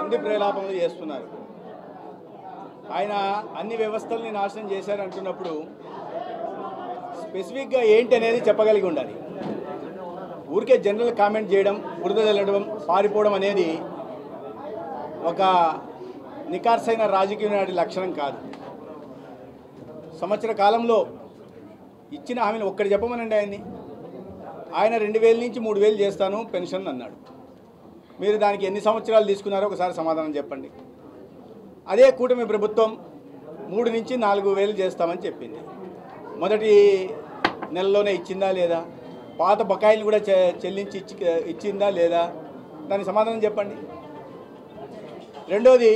సంధి ప్రేలాపనలు చేస్తున్నారు. ఆయన అన్ని వ్యవస్థల్ని నాశనం చేశారంటున్నప్పుడు స్పెసిఫిక్గా ఏంటి అనేది చెప్పగలిగి ఉండాలి. ఊరికే జనరల్ కామెంట్ చేయడం, బురద చల్లడం, పారిపోవడం అనేది ఒక నికార్సైన రాజకీయ నాటి లక్షణం కాదు. సంవత్సర కాలంలో ఇచ్చిన హామీని ఒక్కటి చెప్పమనండి. ఆయన 2000 నుంచి 3000 చేస్తాను పెన్షన్ అన్నాడు. మీరు దానికి ఎన్ని సంవత్సరాలు తీసుకున్నారో ఒకసారి సమాధానం చెప్పండి. అదే కూటమి ప్రభుత్వం 3 నుంచి 4000 చేస్తామని చెప్పింది. మొదటి నెలలోనే ఇచ్చిందా లేదా? పాత బకాయిలు కూడా చెల్లించి ఇచ్చిందా లేదా? దానికి సమాధానం చెప్పండి. రెండోది,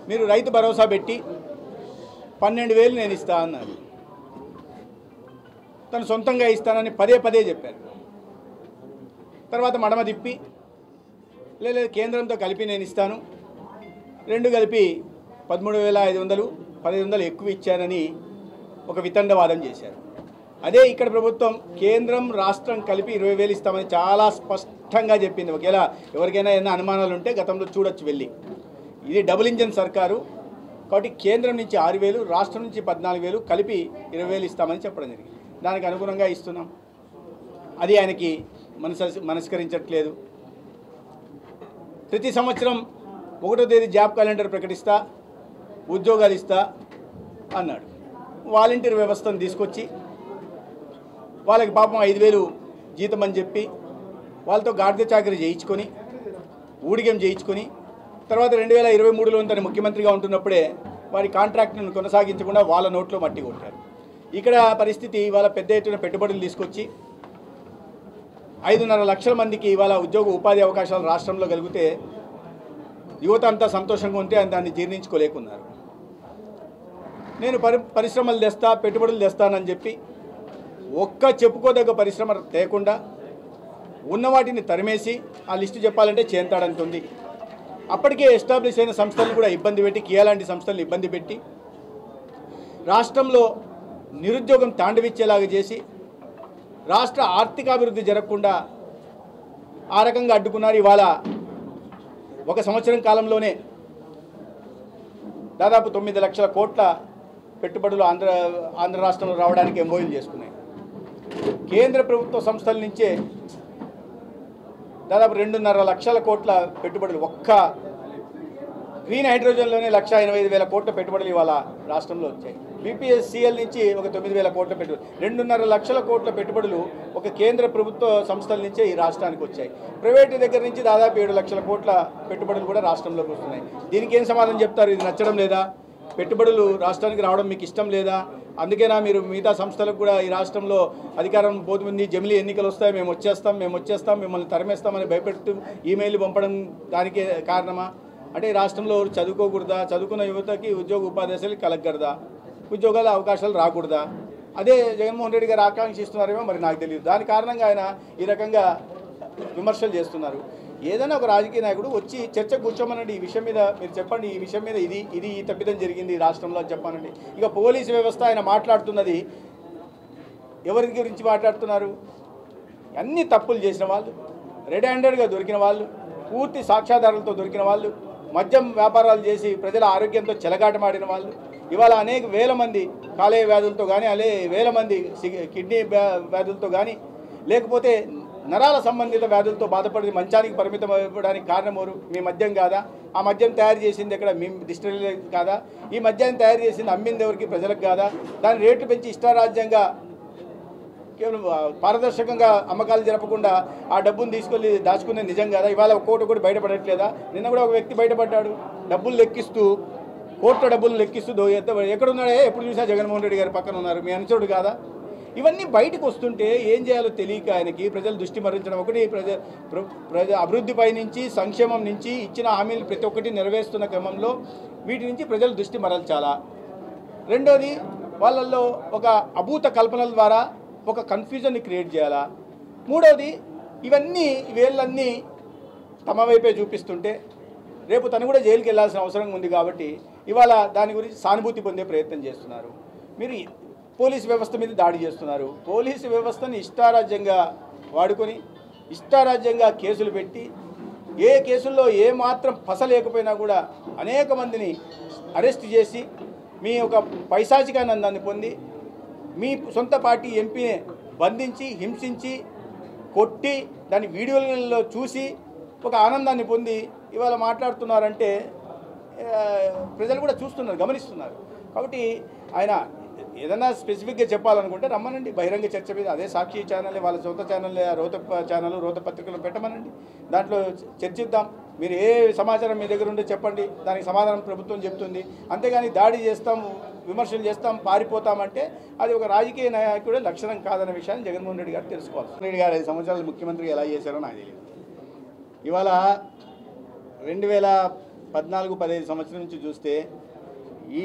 మీరు రైతు భరోసా పెట్టి 12,000 నేను ఇస్తా అన్నారు. తను సొంతంగా ఇస్తానని పదే చెప్పారు. తర్వాత మడమ తిప్పి లేదు కేంద్రంతో కలిపి నేను ఇస్తాను, 2 కలిపి 13,500, 1,500 ఎక్కువ ఇచ్చానని ఒక వితండవాదం చేశారు. అదే ఇక్కడ ప్రభుత్వం కేంద్రం రాష్ట్రం కలిపి 20,000 ఇస్తామని చాలా స్పష్టంగా చెప్పింది. ఒకవేళ ఎవరికైనా ఏమైనా అనుమానాలు ఉంటే గతంలో చూడొచ్చు వెళ్ళి. ఇది డబుల్ ఇంజన్ సర్కారు కాబట్టి కేంద్రం నుంచి 6,000, రాష్ట్రం నుంచి 14,000 కలిపి 20,000 ఇస్తామని చెప్పడం జరిగింది. దానికి అనుగుణంగా ఇస్తున్నాం. అది ఆయనకి మనస్కరించట్లేదు. ప్రతి సంవత్సరం 1వ తేదీ జాబ్ క్యాలెండర్ ప్రకటిస్తా, ఉద్యోగాలు ఇస్తా అన్నాడు. వాలంటీర్ వ్యవస్థను తీసుకొచ్చి వాళ్ళకి పాపం 5,000 జీతం అని చెప్పి వాళ్ళతో గాడిద చాకరీ చేయించుకొని, ఊడిగం చేయించుకొని, తర్వాత 2023లో తను ముఖ్యమంత్రిగా ఉంటున్నప్పుడే వారి కాంట్రాక్ట్ను కొనసాగించకుండా వాళ్ళ నోట్లో మట్టి కొట్టారు. ఇక్కడ పరిస్థితి ఇవాళ పెద్ద ఎత్తున పెట్టుబడులు తీసుకొచ్చి 5.5 లక్షల మందికి ఇవాళ ఉద్యోగ ఉపాధి అవకాశాలు రాష్ట్రంలో కలిగితే యువత అంతా సంతోషంగా ఉంటే దాన్ని జీర్ణించుకోలేకున్నారు. నేను పరిశ్రమలు తెస్తా, పెట్టుబడులు తెస్తానని చెప్పి ఒక్క చెప్పుకోదగ్గ పరిశ్రమ లేకుండా ఉన్న వాటిని తరిమేసి ఆ లిస్టు చెప్పాలంటే చేంతాడంతుంది. అప్పటికే ఎస్టాబ్లిష్ అయిన సంస్థలు కూడా ఇబ్బంది పెట్టి, కియా లాంటి సంస్థలు ఇబ్బంది పెట్టి రాష్ట్రంలో నిరుద్యోగం తాండవిచ్చేలాగా చేసి రాష్ట్ర ఆర్థికాభివృద్ధి జరగకుండా ఆ రకంగా అడ్డుకున్నారు. ఇవాళ 1 సంవత్సరం కాలంలోనే దాదాపు 9 లక్షల కోట్ల పెట్టుబడులు ఆంధ్ర రాష్ట్రంలో రావడానికి ఎంఓయూలు చేసుకున్నాయి. కేంద్ర ప్రభుత్వ సంస్థల నుంచే దాదాపు 2.5 లక్షల కోట్ల పెట్టుబడులు, ఒక్క గ్రీన్ హైడ్రోజన్లోనే 1,85,000 కోట్ల పెట్టుబడులు ఇవాళ రాష్ట్రంలో వచ్చాయి. బీపీఎస్సీఎల్ నుంచి ఒక 9,000 కోట్ల పెట్టుబడులు, 2.5 లక్షల కోట్ల పెట్టుబడులు ఒక కేంద్ర ప్రభుత్వ సంస్థల నుంచే ఈ రాష్ట్రానికి వచ్చాయి. ప్రైవేటు దగ్గర నుంచి దాదాపు 7 లక్షల కోట్ల పెట్టుబడులు కూడా రాష్ట్రంలోకి వస్తున్నాయి. దీనికి ఏం సమాధానం చెప్తారు? ఇది నచ్చడం లేదా? పెట్టుబడులు రాష్ట్రానికి రావడం మీకు ఇష్టం లేదా? అందుకేనా మీరు మిగతా సంస్థలకు కూడా ఈ రాష్ట్రంలో అధికారం పోతుంది, జమిలీ ఎన్నికలు వస్తాయి, మేము వచ్చేస్తాం, మిమ్మల్ని తరిమేస్తామని భయపెడుతూ ఈమెయిల్ పంపడం దానికే కారణమా? అంటే ఈ రాష్ట్రంలో చదువుకోకూడదా? చదువుకున్న యువతకి ఉద్యోగ ఉపాధి కలగకూడదా? ఉద్యోగాల అవకాశాలు రాకూడదా? అదే జగన్మోహన్ రెడ్డి గారు ఆకాంక్షిస్తున్నారేమో మరి నాకు తెలియదు. దాని కారణంగా ఆయన ఈ రకంగా విమర్శలు చేస్తున్నారు. ఏదైనా ఒక రాజకీయ నాయకుడు వచ్చి చర్చ కూర్చోమనండి, ఈ విషయం మీద మీరు చెప్పండి, ఈ విషయం మీద ఇది ఈ తప్పిదం జరిగింది ఈ రాష్ట్రంలో అని చెప్పానండి. ఇక పోలీసు వ్యవస్థ ఆయన మాట్లాడుతున్నది ఎవరి గురించి మాట్లాడుతున్నారు? అన్ని తప్పులు చేసిన వాళ్ళు, రెడ్ హ్యాండెడ్గా దొరికిన వాళ్ళు, పూర్తి సాక్ష్యాధారాలతో దొరికిన వాళ్ళు, మద్యం వ్యాపారాలు చేసి ప్రజల ఆరోగ్యంతో చెలగాటమాడిన వాళ్ళు, ఇవాళ అనేక వేల మంది కాలేయ వ్యాధులతో కానీ, వేల మంది కిడ్నీ వ్యాధులతో కానీ, లేకపోతే నరాల సంబంధిత వ్యాధులతో బాధపడి మంచానికి పరిమితం అవ్వడానికి కారణం ఎవరు? మీ మద్యం కాదా? ఆ మద్యం తయారు చేసింది ఎక్కడ? మీ డిస్టిలరీ కాదా? ఈ మద్యాన్ని తయారు చేసింది అమ్మింది ఎవరికి? ప్రజలకు కాదా? దాని రేట్లు పెంచి ఇష్టారాజ్యంగా కేవలం పారదర్శకంగా అమ్మకాలు జరపకుండా ఆ డబ్బును తీసుకెళ్ళి దాచుకునే నిజం కాదా? ఇవాళ ఒకటి బయటపడట్లేదా? నిన్న కూడా ఒక వ్యక్తి బయటపడ్డాడు, డబ్బులు లెక్కిస్తూ, కోట్ల డబ్బులు లెక్కిస్తూ ఎక్కడున్నాడే? ఎప్పుడు చూసినా జగన్మోహన్ రెడ్డి గారి పక్కన ఉన్నారు. మీ అనుచరుడు కాదా? ఇవన్నీ బయటకు వస్తుంటే ఏం చేయాలో తెలియక ఆయనకి ప్రజలు దృష్టి మరల్చడం. ఒకటి ప్రజ అభివృద్ధిపై నుంచి, సంక్షేమం నుంచి ఇచ్చిన హామీలు ప్రతి ఒక్కటి నెరవేరుస్తున్న క్రమంలో వీటి నుంచి ప్రజలు దృష్టి మరల్చాలా? రెండోది, వాళ్ళల్లో ఒక అభూత కల్పనల ద్వారా ఒక కన్ఫ్యూజన్ని క్రియేట్ చేయాలా? మూడోది, ఇవన్నీ వేళ్ళన్నీ తమ వైపే చూపిస్తుంటే రేపు తను కూడా జైలుకి వెళ్ళాల్సిన అవసరం ఉంది కాబట్టి ఇవాళ దాని గురించి సానుభూతి పొందే ప్రయత్నం చేస్తున్నారు. మీరు పోలీసు వ్యవస్థ మీద దాడి చేస్తున్నారు. పోలీసు వ్యవస్థని ఇష్టారాజ్యంగా వాడుకొని ఇష్టారాజ్యంగా కేసులు పెట్టి ఏ కేసుల్లో ఏ మాత్రం పస లేకపోయినా కూడా అనేక మందిని అరెస్ట్ చేసి మీ ఒక పైశాచికానందాన్ని పొంది మీ సొంత పార్టీ ఎంపీని బంధించి హింసించి కొట్టి దాని వీడియోలలో చూసి ఒక ఆనందాన్ని పొంది ఇవాళ మాట్లాడుతున్నారంటే ప్రజలు కూడా చూస్తున్నారు, గమనిస్తున్నారు. కాబట్టి ఆయన ఏదైనా స్పెసిఫిక్గా చెప్పాలనుకుంటే రమ్మనండి, బహిరంగ చర్చ మీద. అదే సాక్షి ఛానల్, వాళ్ళ సొంత ఛానల్, రోత ఛానల్, రోత పత్రికలు పెట్టమనండి, దాంట్లో చర్చిద్దాం. మీరు ఏ సమాచారం మీ దగ్గర ఉంటే చెప్పండి, దానికి సమాధానం ప్రభుత్వం చెప్తుంది. అంతేగాని దాడి చేస్తాం, విమర్శలు చేస్తాం, పారిపోతామంటే అది ఒక రాజకీయ నాయకుడే లక్షణం కాదనే విషయాన్ని జగన్మోహన్ రెడ్డి గారు తెలుసుకోవాలి. రెడ్డి గారు 5 సంవత్సరాలు ముఖ్యమంత్రిగా ఎలా చేశారో నాకు తెలియదు. ఇవాళ 2014-15 సంవత్సరం నుంచి చూస్తే ఈ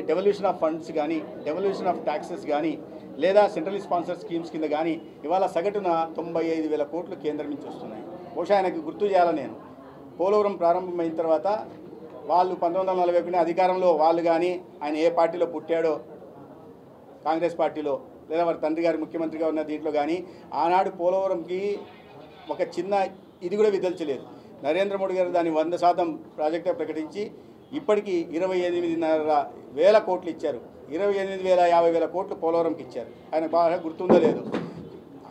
డెవల్యూషన్ ఆఫ్ ఫండ్స్ కానీ, డెవల్యూషన్ ఆఫ్ ట్యాక్సెస్ కానీ, లేదా సెంట్రల్ స్పాన్సర్ స్కీమ్స్ కింద కానీ ఇవాళ సగటున 95,000 కోట్లు కేంద్రం నుంచి వస్తున్నాయి. బహుశా ఆయనకు గుర్తు చేయాలి నేను, పోలవరం ప్రారంభమైన తర్వాత వాళ్ళు 1941 అధికారంలో వాళ్ళు కానీ, ఆయన ఏ పార్టీలో పుట్టాడో, కాంగ్రెస్ పార్టీలో లేదా వారి తండ్రి గారు ముఖ్యమంత్రిగా ఉన్న దీంట్లో కానీ ఆనాడు పోలవరంకి ఒక చిన్న ఇది కూడా విదల్చలేదు. నరేంద్ర మోడీ గారు దాన్ని 100% ప్రాజెక్టుగా ప్రకటించి ఇప్పటికీ 28,500 కోట్లు ఇచ్చారు. 28,50,000 కోట్లు పోలవరంకి ఇచ్చారు. ఆయన బాగా గుర్తుందో లేదు.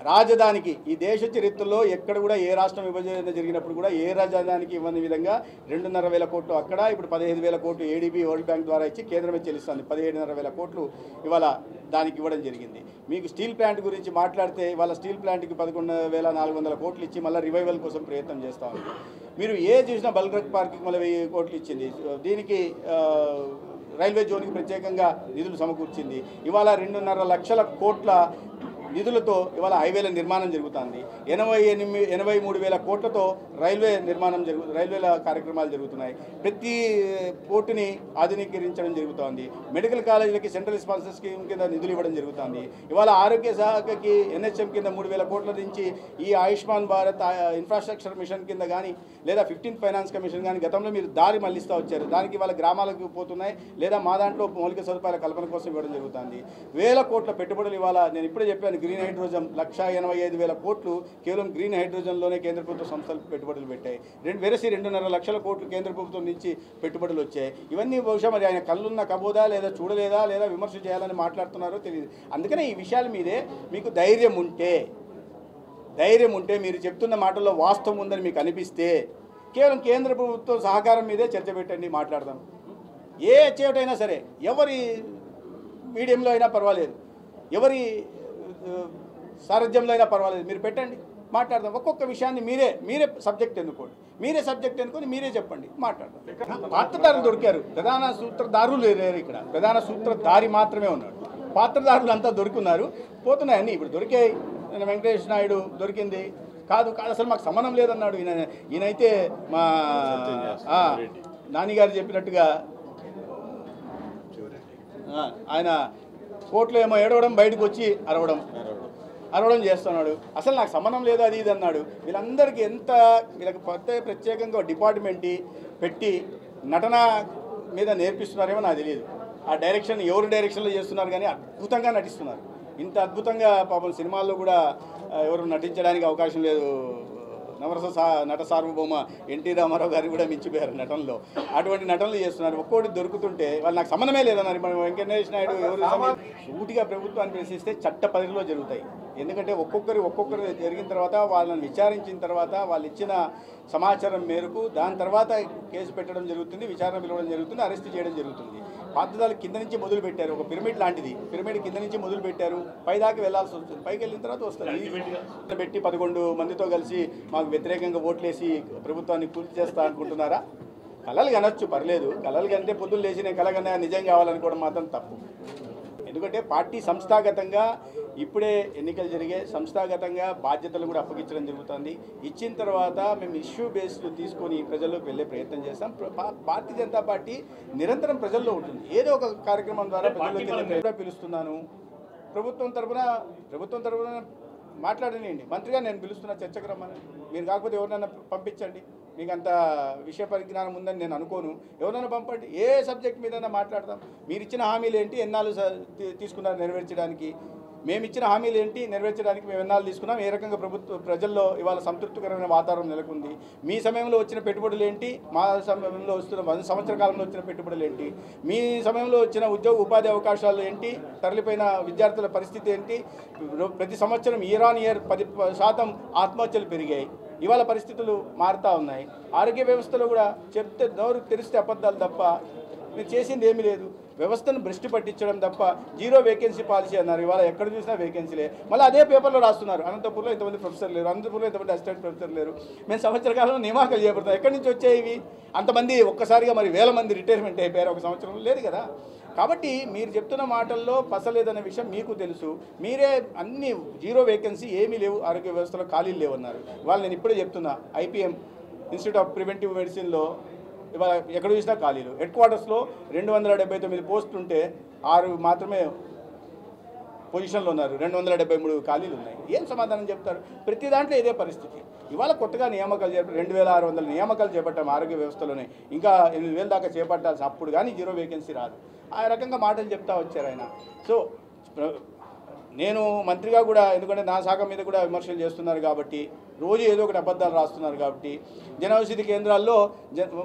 రాజధానికి ఈ దేశ చరిత్రలో ఎక్కడ కూడా ఏ రాష్ట్రం విభజన జరిగినప్పుడు కూడా ఏ రాజధానికి ఇవ్వని విధంగా 2,500 కోట్లు అక్కడ, ఇప్పుడు 15,000 కోట్లు ఏడీబీ వరల్డ్ బ్యాంక్ ద్వారా ఇచ్చి కేంద్రమే చెల్లిస్తుంది. 17,500 కోట్లు ఇవాళ దానికి ఇవ్వడం జరిగింది. మీకు స్టీల్ ప్లాంట్ గురించి మాట్లాడితే ఇవాళ స్టీల్ ప్లాంట్కి 11,400 కోట్లు ఇచ్చి మళ్ళీ రివైవల్ కోసం ప్రయత్నం చేస్తూ ఉంది. మీరు ఏ చూసినా బల్గర్ పార్క్కి మళ్ళీ 1,000 కోట్లు ఇచ్చింది. దీనికి రైల్వే జోన్కి ప్రత్యేకంగా నిధులు సమకూర్చింది. ఇవాళ 2.5 లక్షల కోట్ల నిధులతో ఇవాళ హైవేల నిర్మాణం జరుగుతుంది. 83,000 కోట్లతో రైల్వే నిర్మాణం రైల్వేల కార్యక్రమాలు జరుగుతున్నాయి. ప్రతి పోర్టుని ఆధునీకరించడం జరుగుతోంది. మెడికల్ కాలేజీలకి సెంట్రల్ స్పాన్సర్ స్కీమ్ కింద నిధులు ఇవ్వడం జరుగుతుంది. ఇవాళ ఆరోగ్య శాఖకి NHM కింద 3,000 కోట్ల నుంచి ఈ ఆయుష్మాన్ భారత్ ఇన్ఫ్రాస్ట్రక్చర్ మిషన్ కింద కానీ, లేదా 15th ఫైనాన్స్ కమిషన్ కానీ గతంలో మీరు దారి మళ్ళిస్తూ వచ్చారు. దానికి ఇవాళ గ్రామాలకు పోతున్నాయి, లేదా మా దాంట్లో మౌలిక సదుపాయాల కల్పన కోసం ఇవ్వడం జరుగుతుంది. 1,000 కోట్ల పెట్టుబడులు ఇవాళ నేను ఇప్పుడే చెప్పాను. గ్రీన్ హైడ్రోజన్ 1,85,000 కోట్లు కేవలం గ్రీన్ హైడ్రోజన్లోనే కేంద్ర ప్రభుత్వ సంస్థలు పెట్టుబడులు పెట్టాయి. 2.5 లక్షల కోట్లు కేంద్ర ప్రభుత్వం నుంచి పెట్టుబడులు వచ్చాయి. ఇవన్నీ బహుశా మరి ఆయన కళ్ళున్న కబోదా, లేదా చూడలేదా, లేదా విమర్శ చేయాలని మాట్లాడుతున్నారో తెలియదు. అందుకనే ఈ విషయాల మీదే మీకు ధైర్యం ఉంటే మీరు చెప్తున్న మాటల్లో వాస్తవం ఉందని మీకు అనిపిస్తే కేవలం కేంద్ర ప్రభుత్వం సహకారం మీదే చర్చ పెట్టండి, మాట్లాడదాం. ఏ చేటైనా సరే, ఎవరి మీడియంలో అయినా పర్వాలేదు, ఎవరి సారథ్యంలో అయినా పర్వాలేదు, మీరు పెట్టండి, మాట్లాడదాం. ఒక్కొక్క విషయాన్ని మీరే సబ్జెక్ట్ ఎన్నుకోండి, మీరే చెప్పండి, మాట్లాడదాం. పాత్రదారులు దొరికారు, ప్రధాన సూత్రధారులు లేరు. ఇక్కడ ప్రధాన సూత్రధారి మాత్రమే ఉన్నాడు. పాత్రదారులు అంతా దొరుకున్నారు, పోతున్నాయన్నీ ఇప్పుడు దొరికాయి. వెంకటేష్ నాయుడు దొరికింది కాదు అసలు మాకు సంబంధం లేదన్నాడు ఈయనైతే. మా నానిగారు చెప్పినట్టుగా ఆయన కోర్టులో ఏమో ఏడవడం, బయటకు వచ్చి అరవడం చేస్తున్నాడు. అసలు నాకు సంబంధం లేదు అది ఇది అన్నాడు. వీళ్ళందరికీ వీళ్ళకి ప్రత్యేకంగా డిపార్ట్మెంట్ పెట్టి నటన మీద నేర్పిస్తున్నారేమో నాకు తెలియదు. ఆ డైరెక్షన్ ఎవరు డైరెక్షన్లో చేస్తున్నారు, కానీ అద్భుతంగా నటిస్తున్నారు. ఇంత అద్భుతంగా పాపం సినిమాల్లో కూడా ఎవరు నటించడానికి అవకాశం లేదు. నట సార్వభౌమ ఎన్టీ రామారావు గారు కూడా మించిపోయారు నటనలో. అటువంటి నటనలు చేస్తున్నారు. ఒక్కోటి దొరుకుతుంటే వాళ్ళు నాకు సంబంధమే లేదన్నారు. వెంకటేష్ నాయుడు ఎవరు సూటిగా ప్రభుత్వాన్ని ప్రశ్నిస్తే చట్ట పరిధిలో జరుగుతాయి. ఎందుకంటే ఒక్కొక్కరు జరిగిన తర్వాత వాళ్ళని విచారించిన తర్వాత వాళ్ళు ఇచ్చిన సమాచారం మేరకు దాని తర్వాత కేసు పెట్టడం జరుగుతుంది, విచారణ పిలవడం జరుగుతుంది, అరెస్ట్ చేయడం జరుగుతుంది. పాత్రదారులు కింద నుంచి మొదలు పెట్టారు. ఒక పిరమిడ్ లాంటిది, పిరమిడ్ కింద నుంచి మొదలు పెట్టారు, పైదాకా వెళ్లాల్సి వస్తుంది. పైకి వెళ్ళిన తర్వాత వస్తుంది. పెట్టి 11 మందితో కలిసి మాకు వ్యతిరేకంగా ఓట్లేసి ప్రభుత్వాన్ని పూర్తి చేస్తా అనుకుంటున్నారా? కలలు కనొచ్చు, పర్లేదు. కలలు కంటే పొద్దులు లేచి నేను కలగన్నా నిజం కావాలనుకోవడం మాత్రం తప్పు. ఎందుకంటే పార్టీ సంస్థాగతంగా ఇప్పుడే ఎన్నికలు జరిగాయి, సంస్థాగతంగా బాధ్యతలు కూడా అప్పగించడం జరుగుతుంది. ఇచ్చిన తర్వాత మేము ఇష్యూ బేస్డ్ తీసుకొని ప్రజల్లోకి వెళ్ళే ప్రయత్నం చేస్తాం. భారతీయ జనతా పార్టీ నిరంతరం ప్రజల్లో ఉంటుంది. ఏదో ఒక కార్యక్రమం ద్వారా ప్రజల్లోకి కూడా పిలుస్తున్నాను. ప్రభుత్వం తరఫున మాట్లాడనియండి, మంత్రిగా నేను పిలుస్తున్నా, చర్చకు రమ్మని. మీరు కాకపోతే ఎవరినైనా పంపించండి, మీకు అంత విషయ పరిజ్ఞానం ఉందని నేను అనుకోను. ఎవరైనా పంపండి, ఏ సబ్జెక్ట్ మీదైనా మాట్లాడదాం. మీరు ఇచ్చిన హామీలు ఏంటి, ఎన్నాళ్ళు తీసుకున్నారు నెరవేర్చడానికి? మేము ఇచ్చిన హామీలు ఏంటి నెరవేర్చడానికి మేము ఎన్నాళ్ళు తీసుకున్నాం? ఏ రకంగా ప్రజల్లో ఇవాళ సంతృప్తికరమైన వాతావరణం నెలకొంది? మీ సమయంలో వచ్చిన పెట్టుబడులు ఏంటి, మా సమయంలో వస్తున్న 100 సంవత్సర కాలంలో వచ్చిన పెట్టుబడులు ఏంటి, మీ సమయంలో వచ్చిన ఉద్యోగ ఉపాధి అవకాశాలు ఏంటి, తరలిపోయిన విద్యార్థుల పరిస్థితి ఏంటి? ప్రతి సంవత్సరం ఇయర్ ఆన్ ఇయర్ 10% ఆత్మహత్యలు పెరిగాయి. ఇవాళ పరిస్థితులు మారుతూ ఉన్నాయి. ఆరోగ్య వ్యవస్థలో కూడా చెప్తే నోరు తెరిస్తే అబద్ధాలు తప్ప మీరు చేసింది ఏమీ లేదు. వ్యవస్థను భ్రష్టు పట్టించడం తప్ప 0 వేకెన్సీ పాలసీ అన్నారు. ఇవాళ ఎక్కడ చూసినా వేకెన్సీలే. మళ్ళీ అదే పేపర్లో రాస్తున్నారు, అనంతపూర్లో ఇంతమంది ప్రొఫెసర్ లేరు, అనంతపూర్లో ఇంతమంది అసిస్టెంట్ ప్రొఫెసర్ లేరు. మేము సంవత్సర కాలంలో నియామకాలు చేపడతాం. ఎక్కడి నుంచి వచ్చాయి ఇవి? అంతమంది ఒక్కసారిగా మరి 1000 మంది రిటైర్మెంట్ అయిపోయారు ఒక సంవత్సరంలో? లేదు కదా. కాబట్టి మీరు చెప్తున్న మాటల్లో పసలేదనే విషయం మీకు తెలుసు. మీరే అన్ని 0 వేకెన్సీ ఏమీ లేవు, ఆరోగ్య వ్యవస్థలో ఖాళీలు లేవన్నారు. వాళ్ళు నేను ఇప్పుడే చెప్తున్నా, IPM ఇన్స్టిట్యూట్ ఆఫ్ ప్రివెంటివ్ మెడిసిన్లో ఇవాళ ఎక్కడ చూసినా ఖాళీలు. హెడ్ క్వార్టర్స్లో 279 పోస్టులు ఉంటే 6 మాత్రమే పొజిషన్లో ఉన్నారు, 273 ఖాళీలు ఉన్నాయి. ఏం సమాధానం చెప్తారు? ప్రతి దాంట్లో ఇదే పరిస్థితి. ఇవాళ కొత్తగా నియామకాలు 2600 నియామకాలు చేపట్టాం ఆరోగ్య వ్యవస్థలోనే. ఇంకా 8000 దాకా చేపట్టాల్సి, అప్పుడు కానీ 0 వేకెన్సీ రాదు. ఆ రకంగా మాటలు చెప్తా వచ్చారు ఆయన. సో నేను మంత్రిగా కూడా, ఎందుకంటే నా శాఖ మీద కూడా విమర్శలు చేస్తున్నారు కాబట్టి, రోజు ఏదో ఒకటి అబద్ధాలు రాస్తున్నారు కాబట్టి, జన ఔషధి కేంద్రాల్లో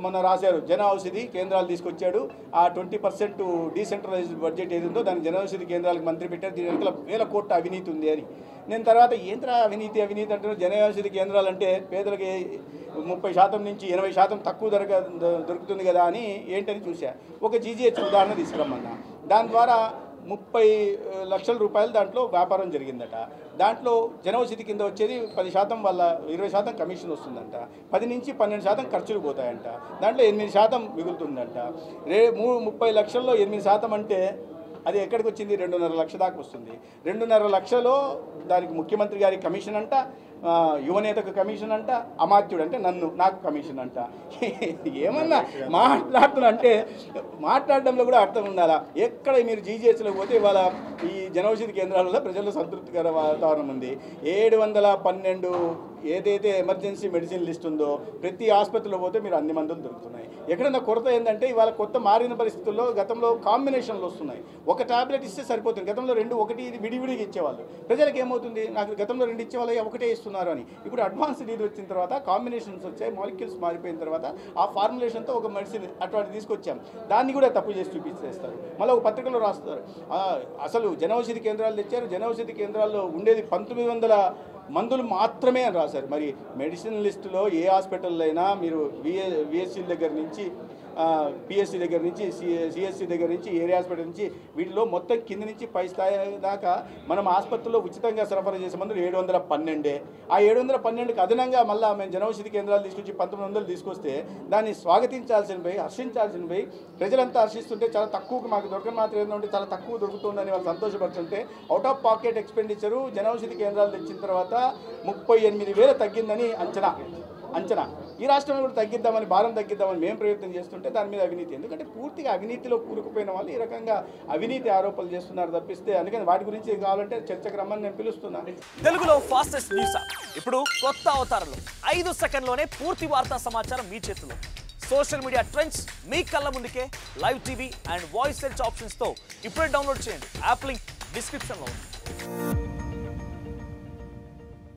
మొన్న రాశారు, జన ఔషధి కేంద్రాలు తీసుకొచ్చాడు, ఆ 20% డీసెంట్రలైజ్డ్ బడ్జెట్ ఏది ఉందో దాన్ని జన ఔషధి కేంద్రాలకు మంత్రి పెట్టారు, దీని వెనకాల 1000 కోట్ల అవినీతి ఉంది అని. నేను తర్వాత ఏంట్రా అవినీతి అంటున్నారు? జన ఔషధి కేంద్రాలు అంటే పేదలకి 30% నుంచి 80% తక్కువ దొరుకుతుంది కదా అని ఏంటని చూసా. ఒక GGH ఉదాహరణ తీసుకురమ్మన్నా. దాని ద్వారా 30 లక్షల రూపాయలు దాంట్లో వ్యాపారం జరిగిందట. దాంట్లో జనౌషధి కింద వచ్చేది 10% వల్ల 20% కమిషన్ వస్తుందంట, 10 నుంచి 12% ఖర్చులు పోతాయంట, దాంట్లో 8% మిగులుతుందంట. 30 లక్షల్లో 8% అంటే అది ఎక్కడికి వచ్చింది? 2.5 లక్షల దాకా వస్తుంది. 2.5 లక్షలో దానికి ముఖ్యమంత్రి గారికి కమిషన్ అంట, యువనేతకు కమిషన్ అంట, అమాత్యుడు అంటే నాకు కమిషన్ అంట. ఏమన్నా మాట్లాడుతున్నా అంటే మాట్లాడడంలో కూడా అర్థం ఉండాలా? ఎక్కడ మీరు GGHలో పోతే ఇవాళ ఈ జనౌషధి కేంద్రాలలో ప్రజల్లో సంతృప్తికర వాతావరణం ఉంది. 712 ఏదైతే ఎమర్జెన్సీ మెడిసిన్ లిస్ట్ ఉందో ప్రతి ఆసుపత్రిలో పోతే మీరు అన్ని మందులు దొరుకుతున్నాయి. ఎక్కడన్నా కొరత ఏంటంటే ఇవాళ కొత్త మారిన పరిస్థితుల్లో గతంలో కాంబినేషన్లు వస్తున్నాయి. ఒక టాబ్లెట్ ఇస్తే సరిపోతుంది. గతంలో 2 ఒకటి విడివిడిగా ఇచ్చేవాళ్ళు. ప్రజలకు ఏమవుతుంది, నాకు గతంలో 2 ఇచ్చేవాళ్ళు ఒకటే ఇస్తున్నారు అని. ఇప్పుడు అడ్వాన్స్డ్ ఇది వచ్చిన తర్వాత కాంబినేషన్స్ వచ్చాయి, మాలిక్యూల్స్ మారిపోయిన తర్వాత ఆ ఫార్ములేషన్తో ఒక మెడిసిన్ అటువంటి తీసుకొచ్చాం. దాన్ని కూడా తప్పు చేసి చూపించేస్తారు. మళ్ళీ ఒక పత్రికలో రాస్తారు, అసలు జనౌషధి కేంద్రాలు తెచ్చారు, జనౌషధి కేంద్రాల్లో ఉండేది 1900 మందులు మాత్రమే అని రాశారు. మరి మెడిసిన్ లిస్టులో ఏ హాస్పిటల్లో అయినా మీరు VSC దగ్గర నుంచి PSC దగ్గర నుంచి CSC దగ్గర నుంచి ఏరియా హాస్పిటల్ నుంచి వీటిలో మొత్తం కింద నుంచి పై స్థాయి దాకా మనం ఆసుపత్రుల్లో ఉచితంగా సరఫరా చేసే మందులు 712. ఆ 712కి అదనంగా మళ్ళీ మేము జనౌషధి కేంద్రాలు తీసుకొచ్చి 1900 తీసుకొస్తే దాన్ని స్వాగతించాల్సినవి, హర్షించాల్సినవి, ప్రజలంతా హర్షిస్తుంటే చాలా తక్కువకు మాకు దొరకని మాత్రం ఏంటంటే చాలా తక్కువ దొరుకుతుందని వాళ్ళు సంతోషపడుతుంటే out of pocket expenditure Janaushadhi కేంద్రాలు తెచ్చిన తర్వాత 38,000 తగ్గిందని అంచనా. ఈ రాష్ట్రంలో కూడా తగ్గిద్దామని, భారం తగ్గిద్దామని మేము ప్రయత్నం చేస్తుంటే దాని మీద అవినీతి. ఎందుకంటే పూర్తిగా అవినీతిలో కూరుకుపోయిన వాళ్ళు ఈ రకంగా అవినీతి ఆరోపణలు చేస్తున్నారు తప్పిస్తే, అందుకని వాటి గురించి కావాలంటే చర్చకు రమ్మని నేను పిలుస్తున్నాను. తెలుగులో ఫాస్టెస్ట్ న్యూస్ ఇప్పుడు కొత్త అవతారంలో 5 సెకండ్లోనే పూర్తి వార్తా సమాచారం మీ చేతిలో. సోషల్ మీడియా ట్రెండ్స్ మీ కళ్ళ ముందుకే live TV and voice search ఆప్షన్స్తో ఇప్పుడే డౌన్లోడ్ చేయండి. యాప్ లింక్ డిస్క్రిప్షన్లో ఉంది.